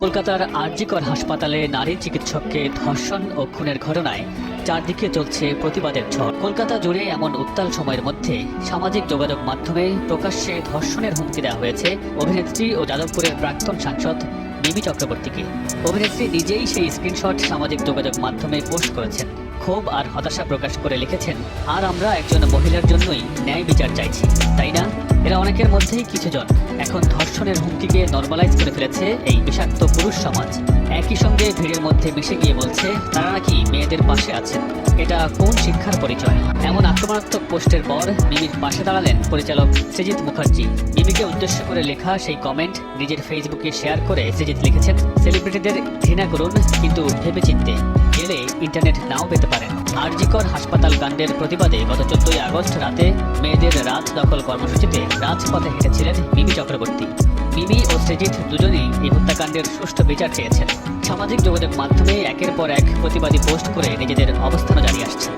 কলকাতার আরজিকর হাসপাতালে নারী চিকিৎসককে ধর্ষণ ও খুনের ঘটনায় চারদিকে চলছে প্রতিবাদের ঝড়। কলকাতা জুড়ে এমন উত্তাল সময়ের মধ্যে সামাজিক যোগাযোগ মাধ্যমে প্রকাশ্যে ধর্ষণের হুমকি দেওয়া হয়েছে অভিনেত্রী ও যাদবপুরের প্রাক্তন সাংসদ মিমি চক্রবর্তীকে। অভিনেত্রী নিজেই সেই স্ক্রিনশট সামাজিক যোগাযোগ মাধ্যমে পোস্ট করেছেন। ক্ষোভ আর হতাশা প্রকাশ করে লিখেছেন, আর আমরা একজন মহিলার জন্যই ন্যায় বিচার চাইছি, তাই না? এরা অনেকের মধ্যেই কিছুজন এখন ধর্ষণের হুমকিকে নর্মালাইজ করে ফেলেছে এই বিষাক্ত পুরুষ সমাজ। একই সঙ্গে ভিড়ের মধ্যে মিশে গিয়ে বলছে তারা নাকি মেয়েদের পাশে আছেন। এটা কোন শিক্ষার পরিচয়? এমন আক্রমণাত্মক পোস্টের পর মিমির পাশে দাঁড়ালেন পরিচালক সৃজিত মুখার্জি। মিমিকে উদ্দেশ্য করে লেখা সেই কমেন্ট নিজের ফেসবুকে শেয়ার করে সৃজিত লিখেছেন, সেলিব্রিটিদের ঘৃণা করুন, কিন্তু ভেবেচিন্তে, গেলে ইন্টারনেট নাও পেতে পারেন। আরজিকর হাসপাতাল কাণ্ডের প্রতিবাদে গত 14ই আগস্ট রাতে মেয়েদের রাত দখল কর্মসূচিতে রাজপথে হেঁটেছিলেন মিমি চক্রবর্তী। মিমি ও সৃজিত দুজনেই এই হত্যাকাণ্ডের সুষ্ঠু বিচার চেয়েছেন। সামাজিক যোগাযোগ মাধ্যমে একের পর এক প্রতিবাদী পোস্ট করে নিজেদের অবস্থানও জানিয়ে আসছে।